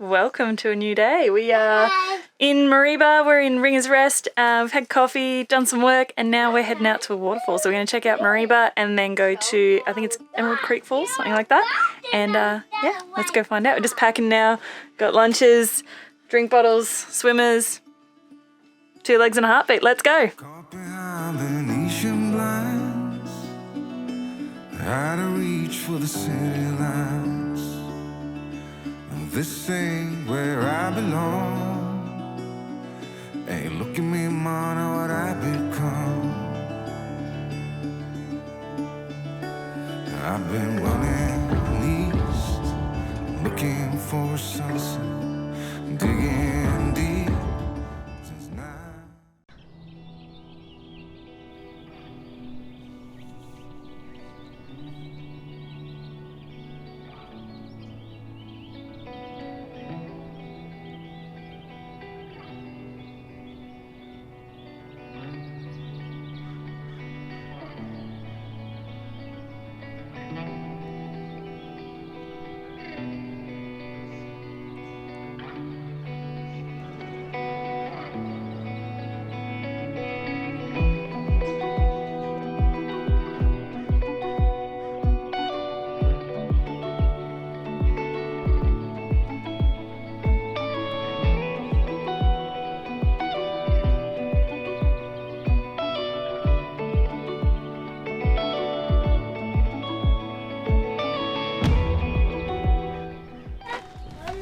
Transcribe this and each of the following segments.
Welcome to a new day. We are in Mareeba, we're in Ringer's Rest, we've had coffee, done some work, and now we're heading out to a waterfall. So we're going to check out Mareeba and then go to, I think it's Emerald Creek Falls, something like that. And yeah, let's go find out. We're just packing now, got lunches, drink bottles, swimmers, 2 legs and a heartbeat. Let's go. Out of reach for the city lines. This ain't where I belong. Hey, look at me, man, what I've become. I've been running east, looking for a sunset, digging deep since now.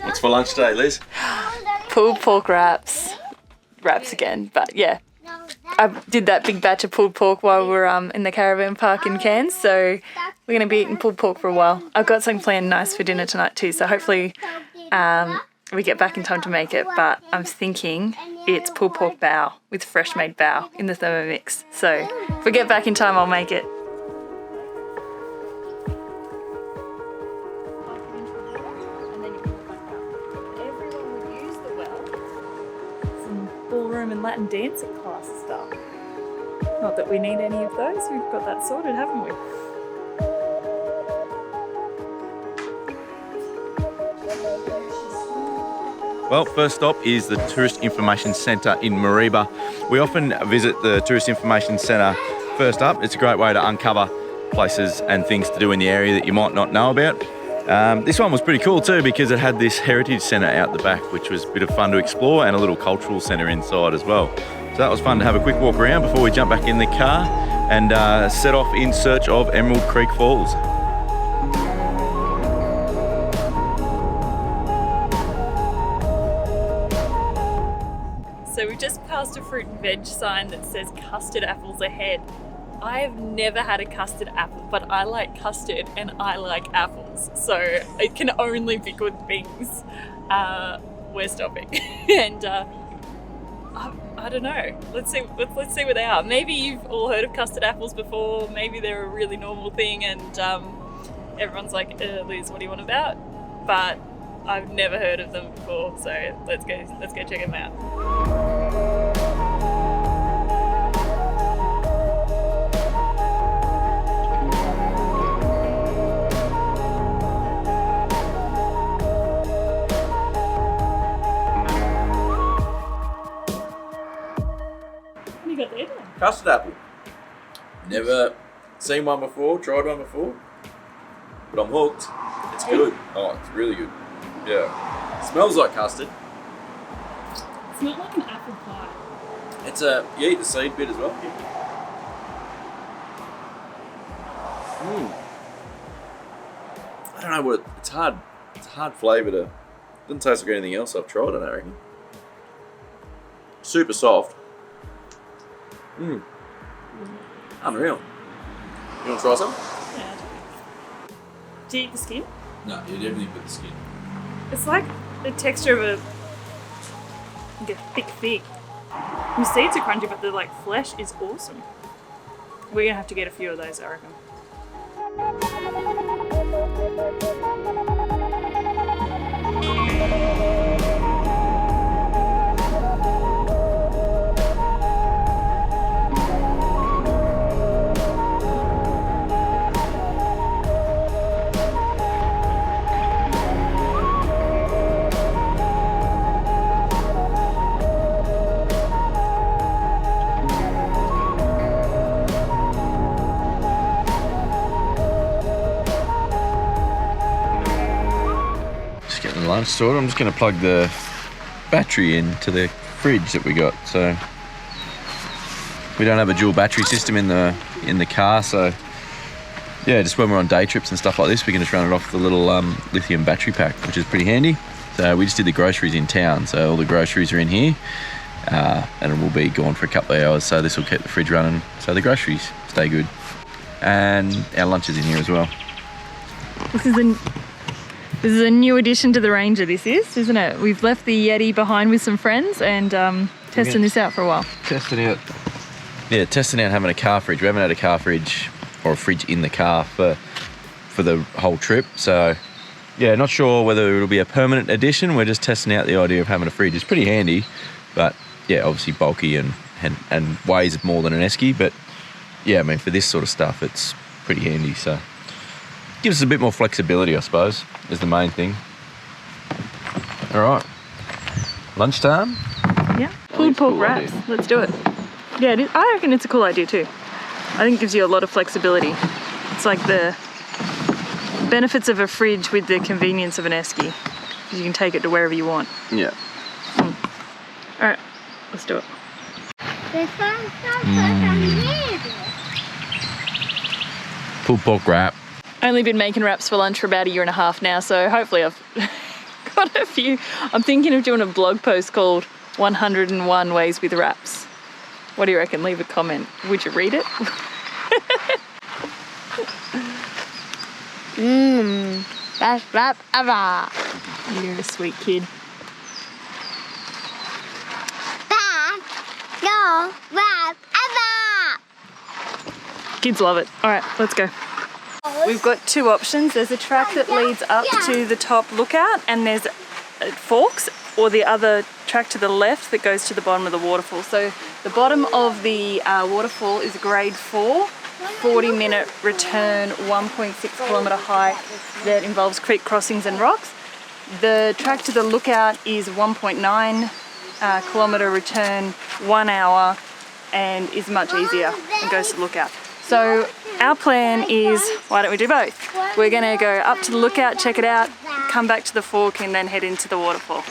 What's for lunch today, Liz? Pulled pork wraps again, but yeah. I did that big batch of pulled pork while we were in the caravan park in Cairns, so we're going to be eating pulled pork for a while. I've got something planned nice for dinner tonight too, so hopefully we get back in time to make it, but I'm thinking it's pulled pork bao with fresh made bao in the Thermomix. So if we get back in time, I'll make it. Ballroom and Latin dancing class stuff. Not that we need any of those, we've got that sorted, haven't we? Well, first stop is the Tourist Information Centre in Mareeba. We often visit the Tourist Information Centre first up. It's a great way to uncover places and things to do in the area that you might not know about. This one was pretty cool too because it had this heritage centre out the back, which was a bit of fun to explore, and a little cultural centre inside as well. So that was fun to have a quick walk around before we jump back in the car and set off in search of Emerald Creek Falls. So we've just passed a fruit and veg sign that says Custard Apples ahead. I have never had a custard apple, but I like custard and I like apples, so it can only be good things. We're stopping, and I don't know. Let's see what they are. Maybe you've all heard of custard apples before. Maybe they're a really normal thing, and everyone's like, "Liz, what do you want about?" But I've never heard of them before, so let's go check them out. Custard apple. Never seen one before, tried one before, but I'm hooked. It's good. Oh, it's really good. Yeah. It smells like custard. It's not like an apple pie. It's you eat the seed bit as well. I don't know what it's hard. It's a hard flavour to. Doesn't taste like anything else I've tried. I don't reckon. Super soft. Unreal. You want to try some? Yeah. Do you eat the skin? No, you eat everything but the skin. It's like the texture of a thick fig. The seeds are crunchy, but the flesh is awesome. We're gonna have to get a few of those, I reckon. getting lunch sorted. I'm just going to plug the battery into the fridge that we got. So we don't have a dual battery system in the car, so yeah, just when we're on day trips and stuff like this, we can just run it off the little lithium battery pack, which is pretty handy. So we just did the groceries in town, so all the groceries are in here, and it will be gone for a couple of hours, so this will keep the fridge running, so the groceries stay good. And our lunch is in here as well. This is a new addition to the Ranger, this is, isn't it? We've left the Yeti behind with some friends and testing this out for a while. Testing out having a car fridge. We haven't had a car fridge or a fridge in the car for the whole trip, so yeah, not sure whether it'll be a permanent addition. We're just testing out the idea of having a fridge. It's pretty handy, but yeah, obviously bulky and weighs more than an esky, but yeah, I mean, for this sort of stuff, it's pretty handy, so gives us a bit more flexibility, I suppose, is the main thing. All right, lunchtime. Yeah, pulled pork wraps. Let's do it. Yeah, I reckon it's a cool idea too. I think it gives you a lot of flexibility. It's like the benefits of a fridge with the convenience of an esky. You can take it to wherever you want. Yeah. All right, let's do it. Pulled pork wrap. Only been making wraps for lunch for about 1.5 years now, so hopefully I've got a few. I'm thinking of doing a blog post called 101 Ways with Wraps. What do you reckon? Leave a comment. Would you read it? Best wrap ever. You're a sweet kid. Best no wrap ever. Kids love it. All right, let's go. We've got two options. There's a track that leads up to the top lookout, and there's forks, or the other track to the left that goes to the bottom of the waterfall. So the bottom of the waterfall is grade 4, 40-minute return, 1.6 kilometre hike that involves creek crossings and rocks. The track to the lookout is 1.9 kilometre return, 1 hour, and is much easier and goes to the lookout. So our plan is, why don't we do both? We're going to go up to the lookout, check it out, come back to the fork, and then head into the waterfall.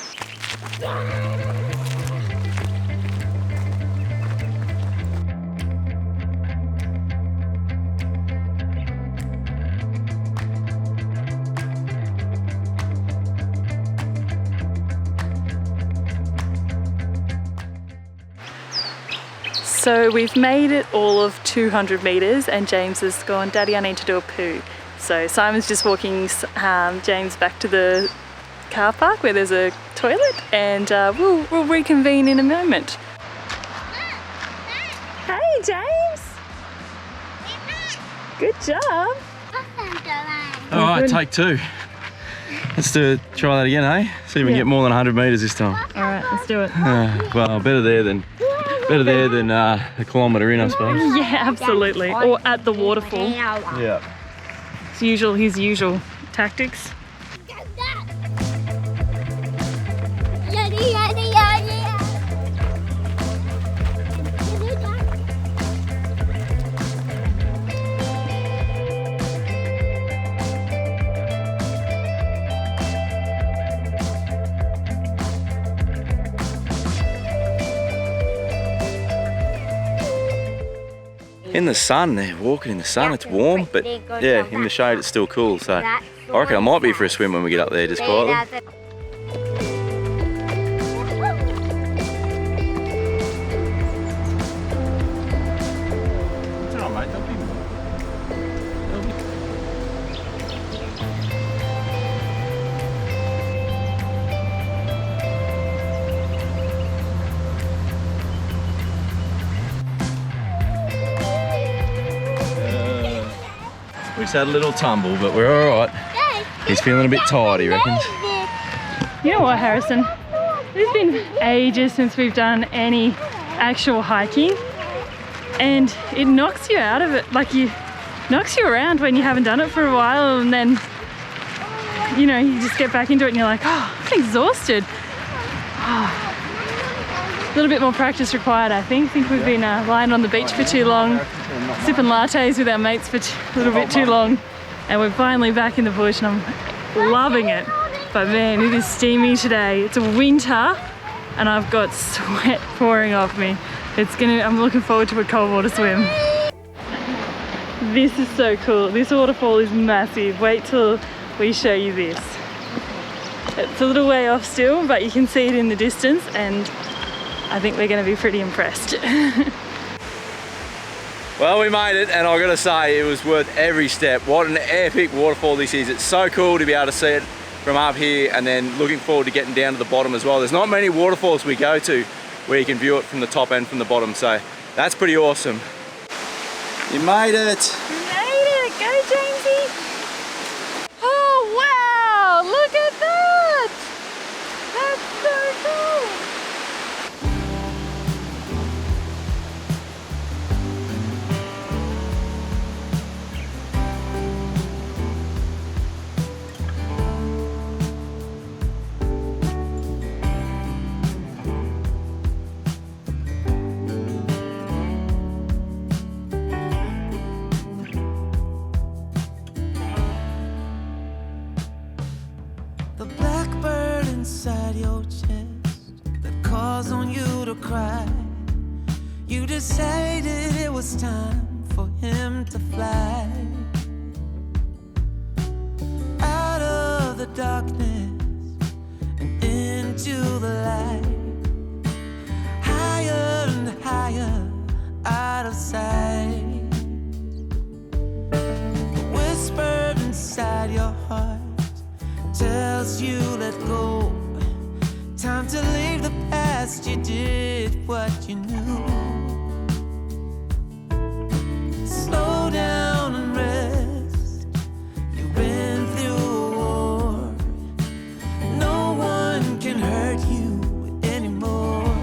So we've made it all of 200 metres, and James has gone, Daddy, I need to do a poo. So Simon's just walking James back to the car park where there's a toilet, and we'll reconvene in a moment. Hey James! Good job! All right, take 2. Let's try that again, eh? See if we can get more than 100 metres this time. All right, let's do it. Well, better there than a kilometre in, I suppose. Yeah, absolutely. Or at the waterfall. Yeah. It's his usual tactics. In the sun, they're walking in the sun, it's warm, but yeah, in the shade it's still cool, so I reckon I might be for a swim when we get up there just quietly. We just had a little tumble, but we're all right. He's feeling a bit tired, he reckons. You know what, Harrison? It's been ages since we've done any actual hiking, and it knocks you out of it. Like, knocks you around when you haven't done it for a while, and then, you know, you just get back into it and you're like, oh, I'm exhausted. A little bit more practice required, I think. I think we've been lying on the beach for too long, sipping lattes with our mates for a little bit too long, and we're finally back in the bush, and I'm loving it. But man, it is steamy today. It's winter and I've got sweat pouring off me. I'm looking forward to a cold water swim. This is so cool. This waterfall is massive. Wait till we show you this. It's a little way off still, but you can see it in the distance and I think we're going to be pretty impressed. Well, we made it, and I've got to say, it was worth every step. What an epic waterfall this is. It's so cool to be able to see it from up here, and then looking forward to getting down to the bottom as well. There's not many waterfalls we go to where you can view it from the top and from the bottom, so that's pretty awesome. You made it. You made it. Go, Jamesy. Oh, wow. Look at that. That's so cool. The blackbird inside your chest that calls on you to cry. You decided it was time for him to fly out of the darkness and into the light, higher and higher out of sight. The whisper inside your heart tells you let go. Time to leave the past. You did what you knew. Slow down and rest. You've been through a war. No one can hurt you anymore.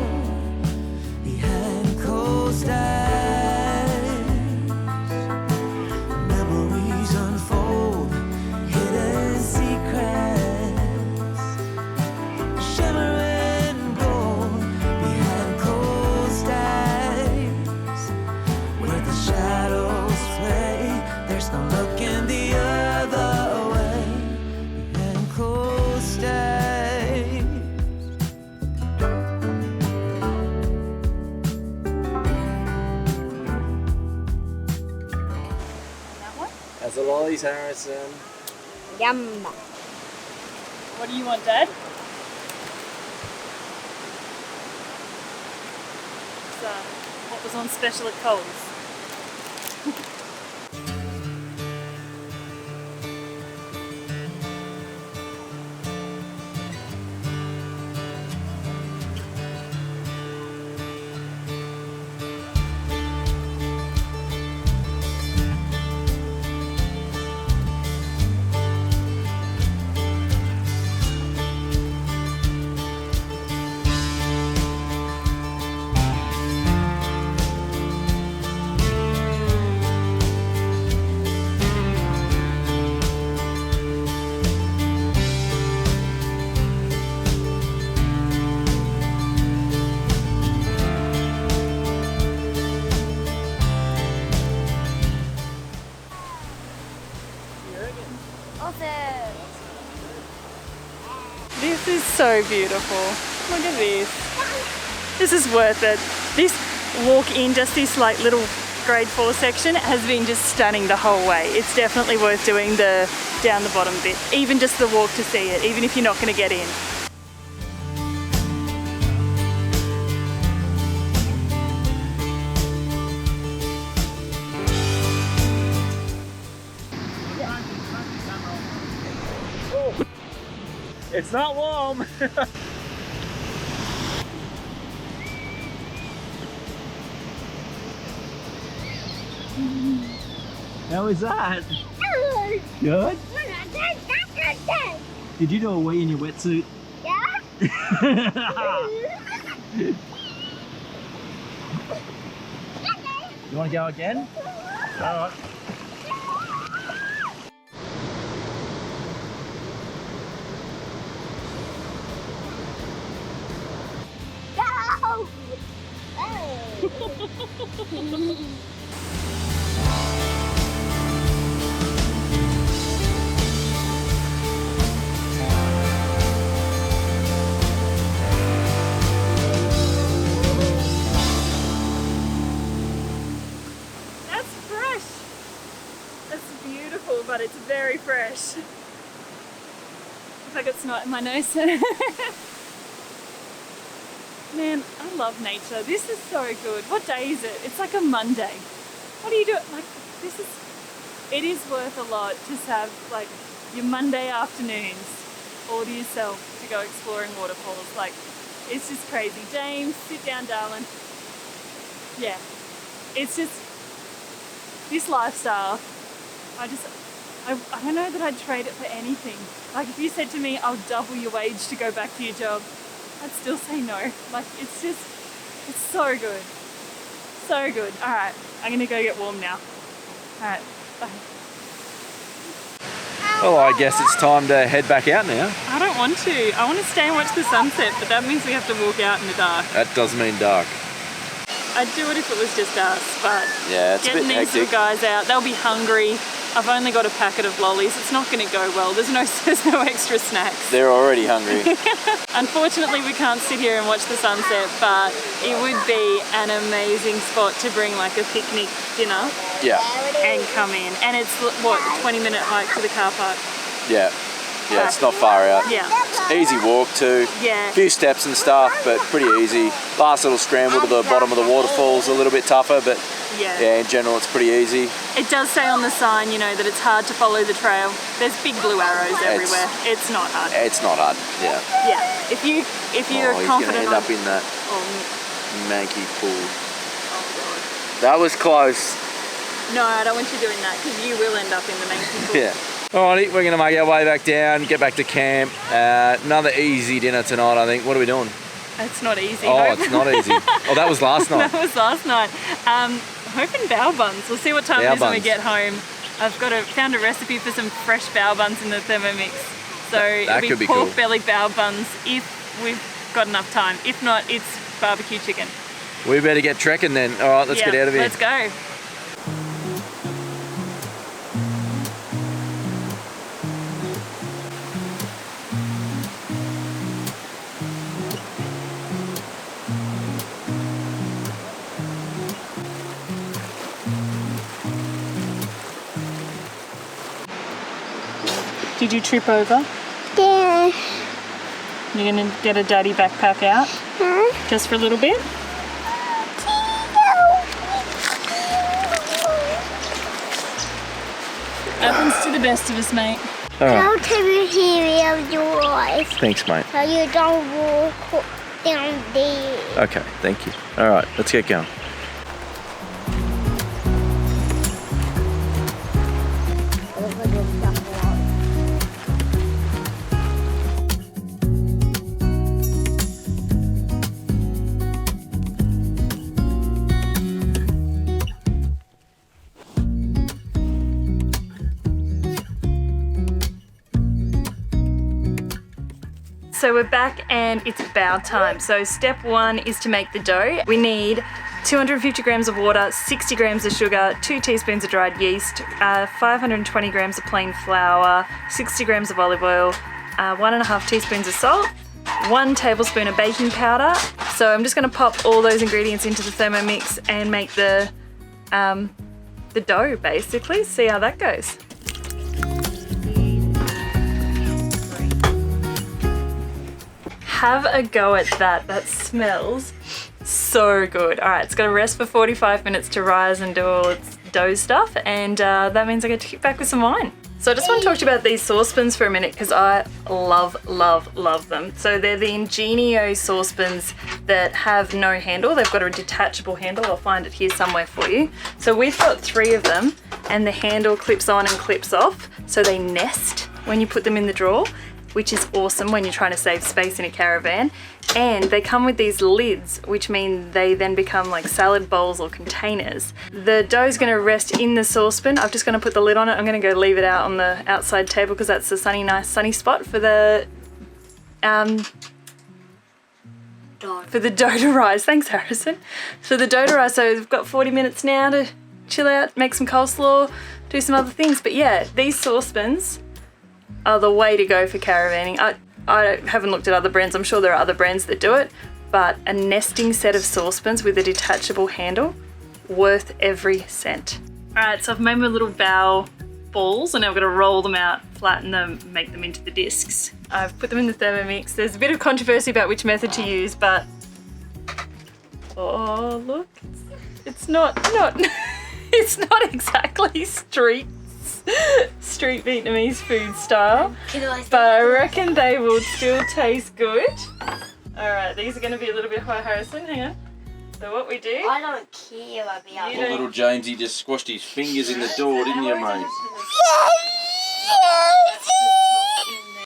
Behind closed eyes, memories unfold. Hidden secrets. That's a lollies, Harrison. Yum. What do you want, Dad? So, what was on special at Coles? This is so beautiful. Look at this. This is worth it. This walk in, just this like little grade 4 section has been just stunning the whole way. It's definitely worth doing the down the bottom bit, even just the walk to see it, even if you're not going to get in. It's not warm. How is that? Good? Did you do a wee in your wetsuit? Yeah. You want to go again? Alright. fresh. If I got snot in my nose. Man, I love nature. This is so good. What day is it? It's like a Monday. What are you doing? Like, it is worth a lot to have like your Monday afternoons all to yourself to go exploring waterfalls. Like, it's just crazy. James, sit down, darling. Yeah, it's just this lifestyle. I don't know that I'd trade it for anything. Like, if you said to me, I'll double your wage to go back to your job, I'd still say no. Like, it's so good. So good. All right, I'm gonna go get warm now. All right, bye. Well, I guess it's time to head back out now. I don't want to. I want to stay and watch the sunset, but that means we have to walk out in the dark. That does mean dark. I'd do it if it was just us, but Yeah, it's a bit getting these hectic. little guys out, they'll be hungry. I've only got a packet of lollies. It's not going to go well. There's no extra snacks. They're already hungry. Unfortunately, we can't sit here and watch the sunset, but it would be an amazing spot to bring like a picnic dinner Yeah, and come in. And it's what, a 20-minute hike to the car park. yeah. Yeah, it's not far out. Yeah. Easy walk too. Yeah. Few steps and stuff, but pretty easy. Last little scramble to the bottom of the waterfall's a little bit tougher, but yeah, in general it's pretty easy. It does say on the sign, you know, that it's hard to follow the trail. There's big blue arrows everywhere. It's not hard. It's not hard, yeah. Yeah. If you're He's gonna confident end up in that Oh, manky pool. oh God. That was close. No, I don't want you doing that because you will end up in the manky pool. Yeah. Alrighty, we're gonna make our way back down, get back to camp. Another easy dinner tonight, I think. What are we doing? It's not easy. Oh, Hope. it's not easy. Oh, that was last night. That was last night. Hoping bao buns. We'll see what time it is when we get home. I've found a recipe for some fresh bao buns in the Thermomix. So That it'll could be be pork cool. belly bao buns if we've got enough time. If not, it's barbecue chicken. We better get trekking then. Alright, let's get out of here. Let's go. Did you trip over? Yeah. You're gonna get a daddy backpack out just for a little bit? Happens to the best of us, mate. Alright, Don't take your hair of your eyes thanks mate. so you don't walk down there. Okay, thank you. Alright, let's get going. So we're back and it's bao time. So step one is to make the dough. We need 250 grams of water, 60 grams of sugar, 2 teaspoons of dried yeast, 520 grams of plain flour, 60 grams of olive oil, 1.5 teaspoons of salt, 1 tablespoon of baking powder. So I'm just gonna pop all those ingredients into the Thermomix and make the dough basically. See how that goes. Have a go at that. That smells so good. All right, it's gonna rest for 45 minutes to rise and do all its dough stuff, and that means I get to kick back with some wine. So I just want to talk to you about these saucepans for a minute because I love, love, love them. So they're the Ingenio saucepans that have no handle. They've got a detachable handle. I'll find it here somewhere for you. So we've got 3 of them and the handle clips on and clips off. So they nest when you put them in the drawer, which is awesome when you're trying to save space in a caravan. And they come with these lids, which mean they then become like salad bowls or containers. The dough's gonna rest in the saucepan. I'm just gonna put the lid on it. I'm gonna go leave it out on the outside table because that's a nice sunny spot for the dough to rise. Thanks, Harrison. For the dough to rise, so we've got 40 minutes now to chill out, make some coleslaw, do some other things. But yeah, these saucepans are the way to go for caravanning. I haven't looked at other brands. I'm sure there are other brands that do it, but a nesting set of saucepans with a detachable handle, worth every cent. All right, so I've made my little bao balls, and now we're going to roll them out, flatten them, make them into the discs. I've put them in the Thermomix. There's a bit of controversy about which method to use, but oh look, it's not it's not exactly street Vietnamese food style, but I reckon they will still taste good. All right, these are going to be a little bit high, Harrison. Hang on. So what we do? I don't care about Poor little Jamesy just squashed his fingers in the door, didn't you, mate?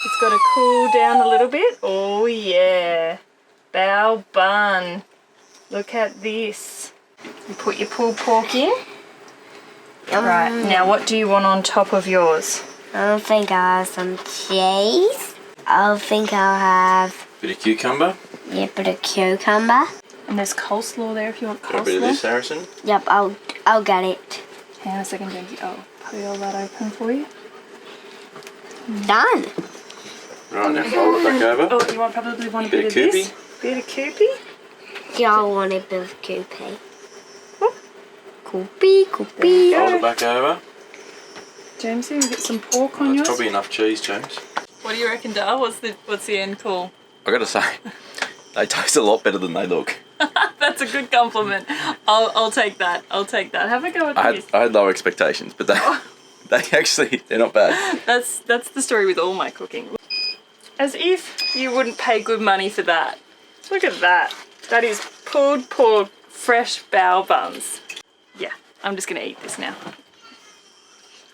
It's got to cool down a little bit. Oh yeah, bao bun. Look at this. You put your pulled pork in. Right, now what do you want on top of yours? I think I'll have some cheese. I think I'll have Bit of cucumber. a bit of cucumber. And there's coleslaw there if you want Got a bit of coleslaw. this, Harrison. Yep, I'll get it. Hang on a second, Jamesy. Oh, peel that open for you. Done. Right, now fold it back over. Oh, you want probably want a Bit bit of of this? Bit of koopy? Yeah, I want a bit of koopy. Koopy. Fold it back over. Jamesy, we get some pork on That's yours. probably enough cheese, James. What do you reckon, Dar? What's the end call? I gotta say, they taste a lot better than they look. That's a good compliment. I'll take that. I'll take that. Have a go with this. I had lower expectations, but they're not bad. That's the story with all my cooking. As if you wouldn't pay good money for that. Look at that. That is pulled pork, fresh bao buns. Yeah, I'm just gonna eat this now.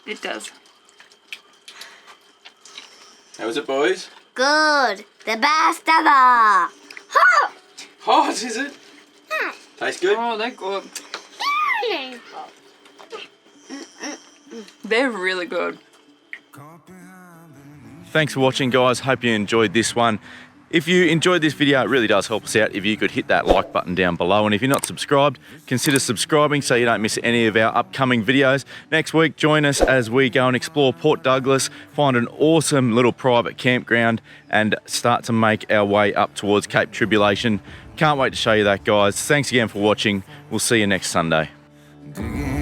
It does. How is it, boys? Good. The best ever. Hot. Hot, is it? Tastes good? Oh, they're good. They're really good. Thanks for watching, guys. Hope you enjoyed this one. If you enjoyed this video, it really does help us out if you could hit that like button down below. And if you're not subscribed, consider subscribing so you don't miss any of our upcoming videos. Next week, join us as we go and explore Port Douglas, find an awesome little private campground, and start to make our way up towards Cape Tribulation. Can't wait to show you that, guys. Thanks again for watching. We'll see you next Sunday. Digging